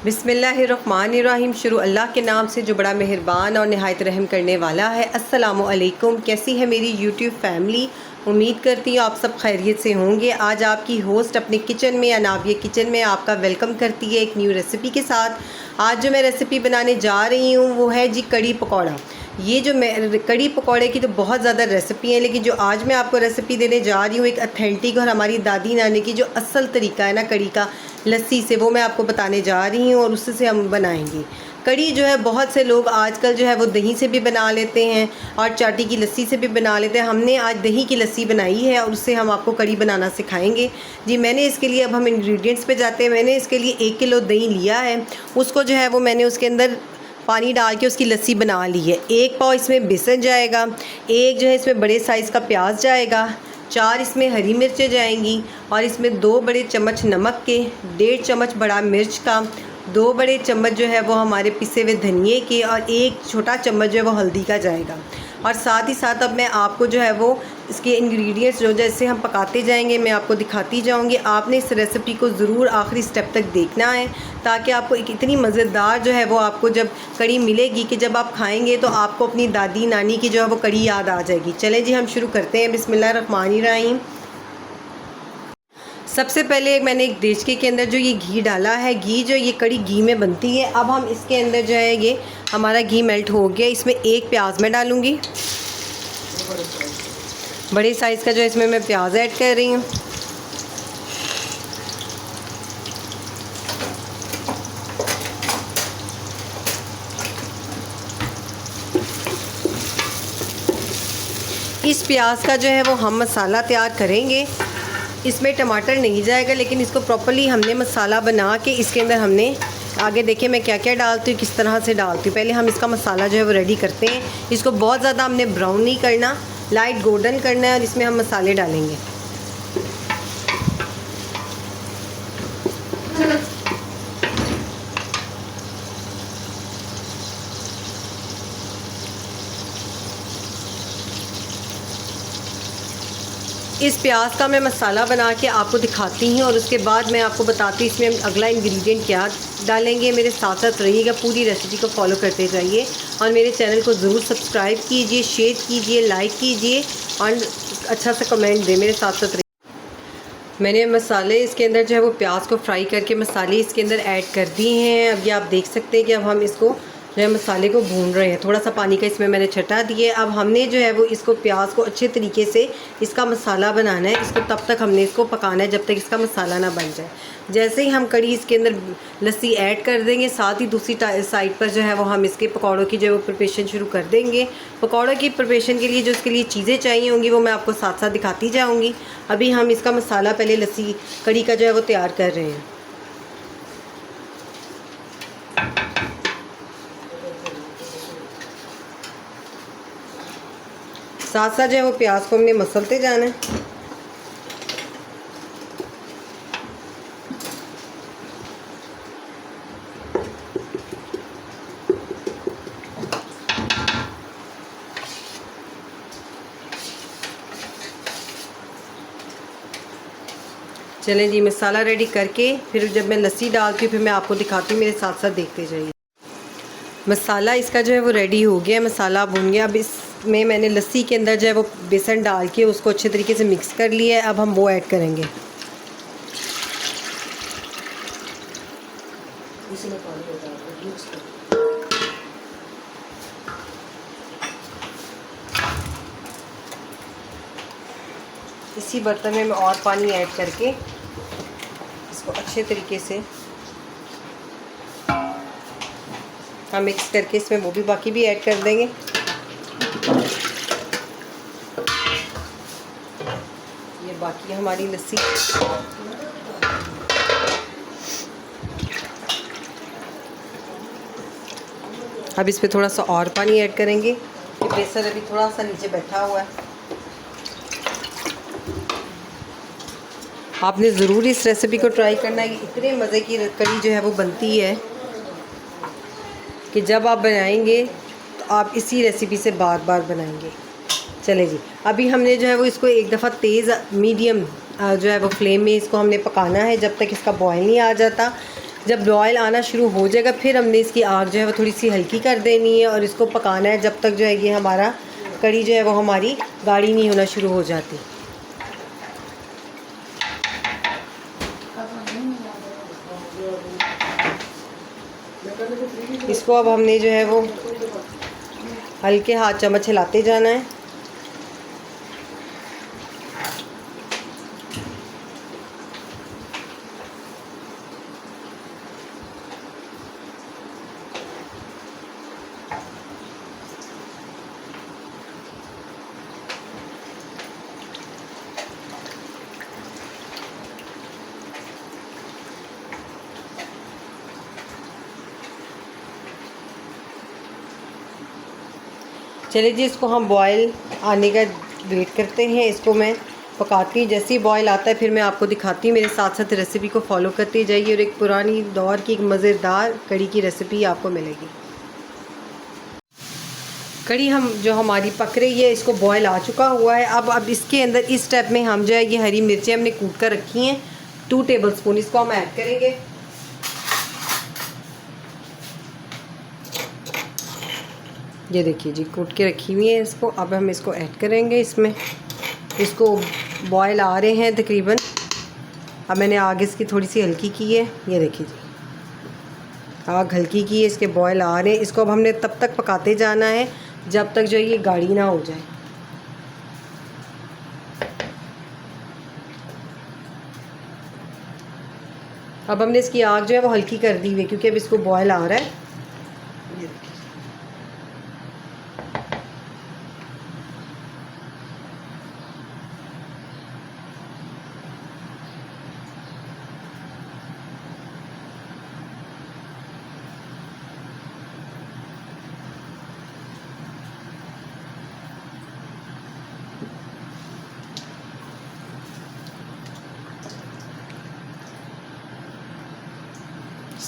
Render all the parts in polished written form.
बिस्मिल्लाहिर्रहमानिर्रहीम। शुरू अल्लाह के नाम से जो बड़ा मेहरबान और नहायत रहम करने वाला है। अस्सलामु अलैकुम। कैसी है मेरी यूट्यूब फैमिली? उम्मीद करती हूँ आप सब खैरियत से होंगे। आज आपकी होस्ट अपने किचन में, अनाबिया किचन में आपका वेलकम करती है एक न्यू रेसिपी के साथ। आज जो मैं रेसिपी बनाने जा रही हूँ वो है जी कड़ी पकौड़ा। ये जो मैं कड़ी पकौड़े की तो बहुत ज़्यादा रेसिपी है, लेकिन जो आज मैं आपको रेसिपी देने जा रही हूँ एक अथेंटिक और हमारी दादी नानी की जो असल तरीका है ना कड़ी का, लस्सी से, वो मैं आपको बताने जा रही हूँ और उससे हम बनाएंगे। कड़ी जो है बहुत से लोग आजकल जो है वो दही से भी बना लेते हैं और चाटी की लस्सी से भी बना लेते हैं। हमने आज दही की लस्सी बनाई है और उससे हम आपको कड़ी बनाना सिखाएंगे जी। मैंने इसके लिए, अब हम इंग्रेडिएंट्स पे जाते हैं। मैंने इसके लिए 1 किलो दही लिया है। उसको जो है वो मैंने उसके अंदर पानी डाल के उसकी लस्सी बना ली है। 1 पाव इसमें बेसन जाएगा, 1 जो है इसमें बड़े साइज़ का प्याज जाएगा, 4 इसमें हरी मिर्चें जाएंगी और इसमें 2 बड़े चम्मच नमक के, 1.5 चम्मच बड़ा मिर्च का, 2 बड़े चम्मच जो है वो हमारे पिसे हुए धनिए के और 1 छोटा चम्मच जो है वो हल्दी का जाएगा। और साथ ही साथ अब मैं आपको जो है वो इसके इंग्रेडिएंट्स जो जैसे हम पकाते जाएंगे मैं आपको दिखाती जाऊंगी। आपने इस रेसिपी को ज़रूर आखिरी स्टेप तक देखना है ताकि आपको एक इतनी मज़ेदार जो है वो आपको जब कड़ी मिलेगी कि जब आप खाएंगे तो आपको अपनी दादी नानी की जो है वो कड़ी याद आ जाएगी। चलें जी हम शुरू करते हैं। बिस्मिल्लाहिर्रहमानिर्रहीम। सबसे पहले मैंने एक देचके के अंदर जो ये घी डाला है, घी जो ये कड़ी घी में बनती है। अब हम इसके अंदर जो है ये हमारा घी मेल्ट हो गया। इसमें 1 प्याज मैं डालूँगी, बड़े साइज़ का जो इसमें मैं प्याज ऐड कर रही हूँ। इस प्याज का जो है वो हम मसाला तैयार करेंगे। इसमें टमाटर नहीं जाएगा, लेकिन इसको प्रॉपर्ली हमने मसाला बना के इसके अंदर हमने आगे देखिए मैं क्या क्या डालती हूँ, किस तरह से डालती हूँ। पहले हम इसका मसाला जो है वो रेडी करते हैं। इसको बहुत ज़्यादा हमने ब्राउन नहीं करना, लाइट गोल्डन करना है और इसमें हम मसाले डालेंगे। इस प्याज का मैं मसाला बना के आपको दिखाती हूँ और उसके बाद मैं आपको बताती हूँ इसमें हम अगला इंग्रेडिएंट क्या डालेंगे। मेरे साथ साथ रहिएगा, पूरी रेसिपी को फॉलो करते जाइए और मेरे चैनल को ज़रूर सब्सक्राइब कीजिए, शेयर कीजिए, लाइक कीजिए और अच्छा सा कमेंट दें। मेरे साथ साथ मैंने मसाले इसके अंदर जो है वो प्याज को फ्राई करके मसाले इसके अंदर ऐड कर दिए हैं। अब ये आप देख सकते हैं कि अब हम इसको जो है मसाले को भून रहे हैं। थोड़ा सा पानी का इसमें मैंने छटा दिए। अब हमने जो है वो इसको प्याज को अच्छे तरीके से इसका मसाला बनाना है। इसको तब तक हमने इसको पकाना है जब तक इसका मसाला ना बन जाए। जैसे ही हम कड़ी इसके अंदर लस्सी ऐड कर देंगे, साथ ही दूसरी साइड पर जो है वो हम इसके पकौड़ों की जो है वो प्रिपरेशन शुरू कर देंगे। पकौड़ों की प्रिपरेशन के लिए जो इसके लिए चीज़ें चाहिए होंगी वो मैं आपको साथ साथ दिखाती जाऊँगी। अभी हम इसका मसाला पहले लस्सी कड़ी का जो है वो तैयार कर रहे हैं। साथ साथ जो है वो प्याज को हमने मसलते जाना है। चलें जी, मसाला रेडी करके फिर जब मैं लस्सी डालती हूँ फिर मैं आपको दिखाती हूँ। मेरे साथ साथ देखते जाइए। मसाला इसका जो है वो रेडी हो गया, मसाला भून गया। अब इसमें मैंने लस्सी के अंदर जो है वो बेसन डाल के उसको अच्छे तरीके से मिक्स कर लिया है। अब हम वो ऐड करेंगे। इसी बर्तन में मैं और पानी ऐड करके इसको अच्छे तरीके से हम मिक्स करके इसमें वो भी बाकी भी ऐड कर देंगे। ये बाकी हमारी लस्सी अब इस पे थोड़ा सा और पानी ऐड करेंगे। ये बेसन अभी थोड़ा सा नीचे बैठा हुआ है। आपने ज़रूर इस रेसिपी को ट्राई करना है। इतने मज़े की कड़ी जो है वो बनती है कि जब आप बनाएंगे तो आप इसी रेसिपी से बार बार बनाएंगे। चले जी, अभी हमने जो है वो इसको एक दफ़ा तेज़ मीडियम जो है वो फ्लेम में इसको हमने पकाना है जब तक इसका बॉयल नहीं आ जाता। जब बॉयल आना शुरू हो जाएगा फिर हमने इसकी आग जो है वो थोड़ी सी हल्की कर देनी है और इसको पकाना है जब तक जो है ये हमारा कड़ी जो है वो हमारी गाढ़ी नहीं होना शुरू हो जाती। इसको अब हमने जो है वो हल्के हाथ चम्मच हिलाते जाना है। चलिए जी, इसको हम बॉयल आने का वेट करते हैं। इसको मैं पकाती हूँ, जैसे ही बॉयल आता है फिर मैं आपको दिखाती हूँ। मेरे साथ साथ रेसिपी को फॉलो करते जाइए और एक पुरानी दौर की एक मज़ेदार कड़ी की रेसिपी आपको मिलेगी। कड़ी जो हमारी पक रही है, इसको बॉयल आ चुका हुआ है। अब इसके अंदर इस स्टेप में हम जो है ये हरी मिर्चें हमने कूट कर रखी हैं 2 टेबलस्पून, इसको हम ऐड करेंगे। ये देखिए जी, कूट के रखी हुई है इसको। अब हम इसको ऐड करेंगे इसमें। इसको बॉयल आ रहे हैं तकरीबन। अब मैंने आग इसकी थोड़ी सी हल्की की है, ये देखिए जी, आग हल्की की है, इसके बॉयल आ रहे हैं। इसको अब हमने तब तक पकाते जाना है जब तक जो ये गाढ़ी ना हो जाए। अब हमने इसकी आग जो है वो हल्की कर दी हुई है क्योंकि अब इसको बॉयल आ रहा है। ये देखिए,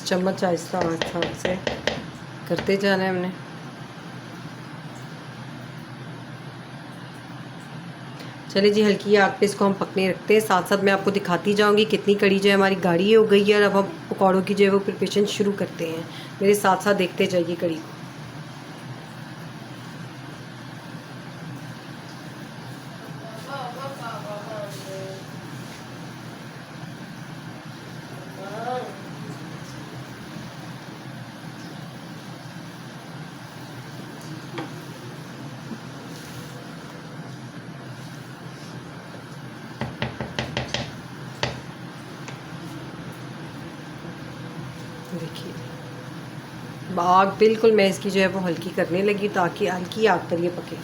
चम्मच आहिस्ता आहिस्ता से करते जाना है हमने। चलिए जी, हल्की आग पे इसको हम पकने रखते हैं। साथ साथ मैं आपको दिखाती जाऊंगी कितनी कड़ी जो है हमारी गाढ़ी हो गई है। और अब हम पकौड़ों की जो है वो प्रिपरेशन शुरू करते हैं। मेरे साथ साथ देखते जाइए कड़ी को। देखिए, आग बिल्कुल मैं इसकी जो है वो हल्की करने लगी ताकि हल्की आग पर ये पके।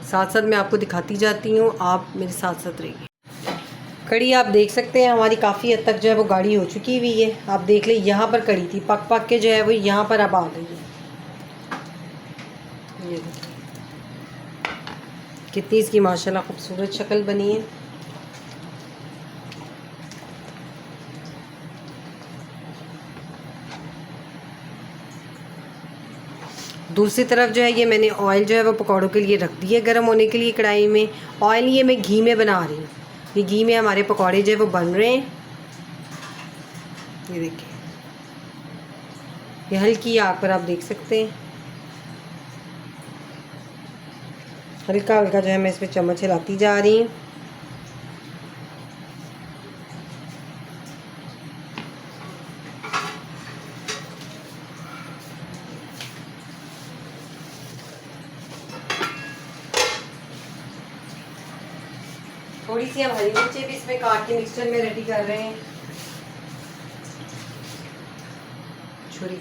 साथ साथ मैं आपको दिखाती जाती हूँ, आप मेरे साथ साथ रहिए। कड़ी आप देख सकते हैं हमारी काफ़ी हद तक जो है वो गाढ़ी हो चुकी हुई है। आप देख लें, यहाँ पर कड़ी थी, पक पक के जो है वो यहाँ पर अब आ गई है। ये देखिए कितनी इसकी माशाल्लाह खूबसूरत शक्ल बनी है। दूसरी तरफ जो है ये मैंने ऑयल जो है वो पकौड़ों के लिए रख दिया गर्म होने के लिए कढ़ाई में। ऑयल ये मैं घी में बना रही हूँ। ये घी में हमारे पकौड़े जो है वो बन रहे हैं। ये देखिए, ये हल्की आग पर आप देख सकते हैं। हल्का हल्का जो है मैं इसमें चम्मच हिलाती जा रही हूँ। थोड़ी सी हम हरी मिर्चें भी इसमें काट के मिक्सचर में रेडी कर रहे हैं। छुरी,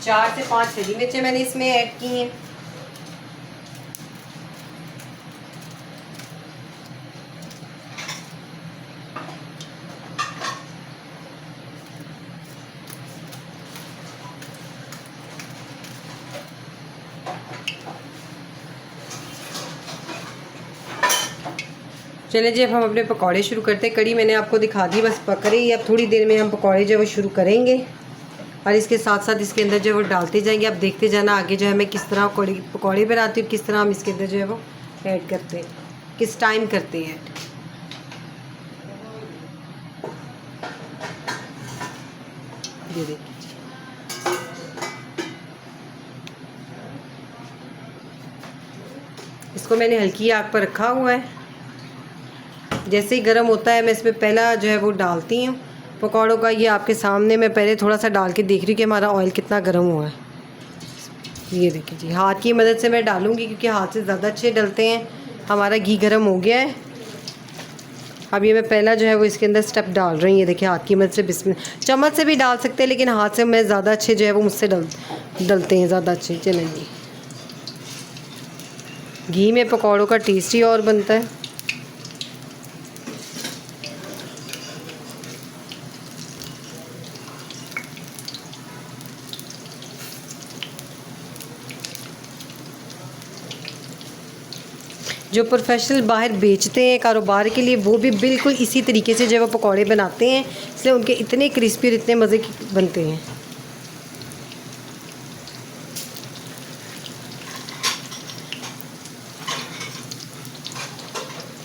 चार से 5 हरी मिर्चें मैंने इसमें ऐड की हैं। चलिए जी, अब हम अपने पकौड़े शुरू करते हैं। कड़ी मैंने आपको दिखा दी, बस पक रही है। अब थोड़ी देर में हम पकौड़े जो है वो शुरू करेंगे और इसके साथ साथ इसके अंदर जो है वो डालते जाएंगे। आप देखते जाना आगे जो है मैं किस तरह पकौड़े बनाती हूँ, किस तरह हम इसके अंदर जो है वो ऐड करते हैं, किस टाइम करते हैं ऐड। ये देखिए, इसको मैंने हल्की आग पर रखा हुआ है। जैसे ही गर्म होता है मैं इसमें पहला जो है वो डालती हूँ पकौड़ों का। ये आपके सामने मैं पहले थोड़ा सा डाल के देख रही हूँ कि हमारा ऑयल कितना गर्म हुआ है। ये देखिए जी, हाथ की मदद से मैं डालूँगी क्योंकि हाथ से ज़्यादा अच्छे डलते हैं। हमारा घी गर्म हो गया है। अब ये मैं पहला जो है वो इसके अंदर स्टेप डाल रही हूँ। ये देखिए, हाथ की मदद से बिस्मिल्लाह, चम्मच से भी डाल सकते हैं लेकिन हाथ से मैं ज़्यादा अच्छे जो है वो मुझसे डलते हैं ज़्यादा अच्छे। चलें जी, घी में पकौड़ों का टेस्ट ही और बनता है। जो प्रोफेशनल बाहर बेचते हैं कारोबार के लिए, वो भी बिल्कुल इसी तरीके से जो है वो पकौड़े बनाते हैं, इसलिए उनके इतने क्रिस्पी और इतने मज़े के बनते हैं।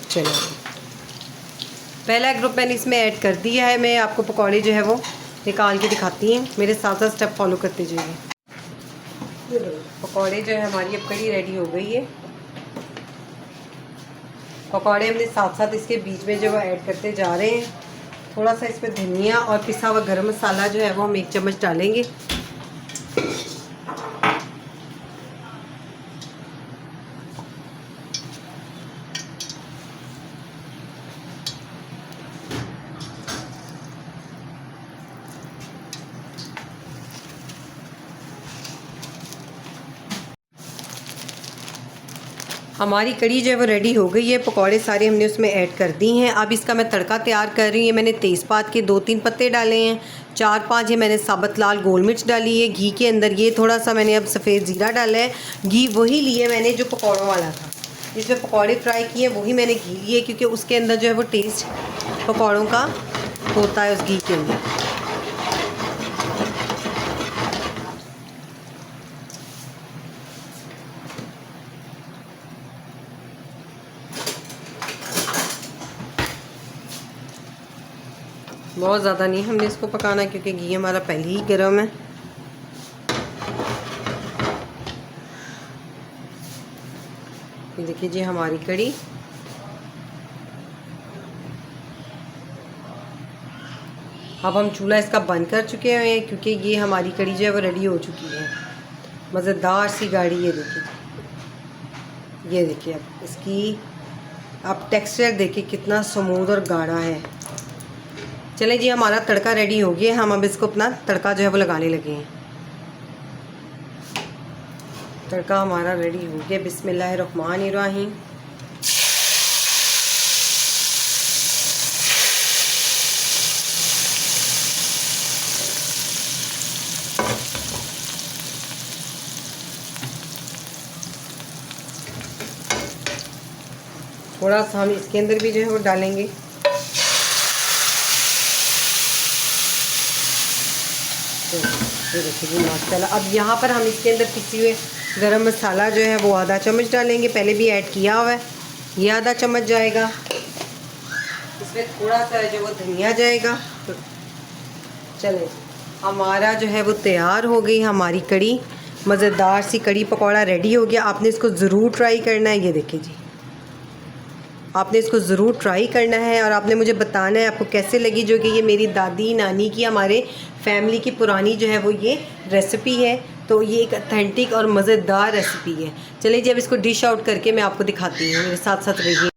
चलो, पहला ग्रुप मैंने इसमें ऐड कर दिया है। मैं आपको पकौड़े जो है वो निकाल के दिखाती हैं, मेरे साथ साथ स्टेप फॉलो करते जाइए। पकौड़े जो है हमारी अब कड़ी रेडी हो गई है। पकौड़े हमने साथ साथ इसके बीच में जो वो ऐड करते जा रहे हैं। थोड़ा सा इस पर धनिया और पिसा हुआ गरम मसाला जो है वो हम 1 चम्मच डालेंगे। हमारी कड़ी जो है वो रेडी हो गई है। पकौड़े सारे हमने उसमें ऐड कर दी हैं। अब इसका मैं तड़का तैयार कर रही हूँ। मैंने तेज़पात के 2-3 पत्ते डाले हैं, 4-5 ये मैंने साबुत लाल गोल मिर्च डाली है घी के अंदर। ये थोड़ा सा मैंने अब सफ़ेद ज़ीरा डाला है। घी वही लिए मैंने जो पकौड़ों वाला था, जिसमें पकौड़े फ्राई किए वही मैंने घी लिए, क्योंकि उसके अंदर जो है वो टेस्ट पकौड़ों का होता है उस घी के अंदर। बहुत ज़्यादा नहीं हमने इसको पकाना, क्योंकि घी हमारा पहले ही गर्म है। ये देखिए जी हमारी कड़ी अब हम चूल्हा इसका बंद कर चुके हैं, क्योंकि ये हमारी कड़ी जो है वो रेडी हो चुकी है। मज़ेदार सी गाढ़ी, ये देखिए, ये देखिए अब इसकी आप टेक्सचर देखिए कितना स्मूथ और गाढ़ा है। चलें जी, हमारा तड़का रेडी हो गया। हम अब इसको अपना तड़का जो है वो लगाने लगे हैं। तड़का हमारा रेडी हो गया। बिस्मिल्लाहिर्रहमानिर्रहीम। थोड़ा सा हम इसके अंदर भी जो है वो डालेंगे। ये देखिए जी माशाल्लाह। अब यहाँ पर हम इसके अंदर पिसे हुए गरम मसाला जो है वो आधा चम्मच डालेंगे। पहले भी ऐड किया हुआ है, ये आधा चम्मच जाएगा। इसमें थोड़ा सा जो वो धनिया जाएगा। चले, हमारा जो है वो तैयार हो गई हमारी कड़ी। मज़ेदार सी कड़ी पकौड़ा रेडी हो गया। आपने इसको ज़रूर ट्राई करना है। ये देखिए जी, आपने इसको ज़रूर ट्राई करना है और आपने मुझे बताना है आपको कैसे लगी, जो कि ये मेरी दादी नानी की, हमारे फैमिली की पुरानी जो है वो ये रेसिपी है। तो ये एक ऑथेंटिक और मज़ेदार रेसिपी है। चलिए जी, अब इसको डिश आउट करके मैं आपको दिखाती हूँ, मेरे साथ साथ रहिए।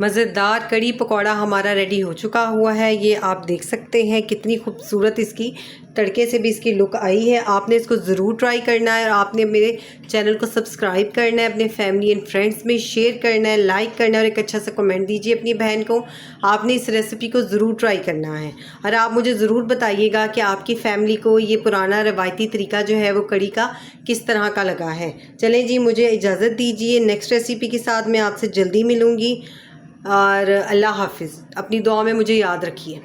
मज़ेदार कड़ी पकौड़ा हमारा रेडी हो चुका हुआ है। ये आप देख सकते हैं कितनी खूबसूरत इसकी तड़के से भी इसकी लुक आई है। आपने इसको ज़रूर ट्राई करना है और आपने मेरे चैनल को सब्सक्राइब करना है, अपने फैमिली एंड फ्रेंड्स में शेयर करना है, लाइक करना है और एक अच्छा सा कमेंट दीजिए अपनी बहन को। आपने इस रेसिपी को ज़रूर ट्राई करना है और आप मुझे ज़रूर बताइएगा कि आपकी फ़ैमिली को ये पुराना रवायती तरीका जो है वो कड़ी का किस तरह का लगा है। चलें जी, मुझे इजाज़त दीजिए। नेक्स्ट रेसिपी के साथ मैं आपसे जल्दी मिलूँगी। और अल्लाह हाफिज़। अपनी दुआ में मुझे याद रखिए।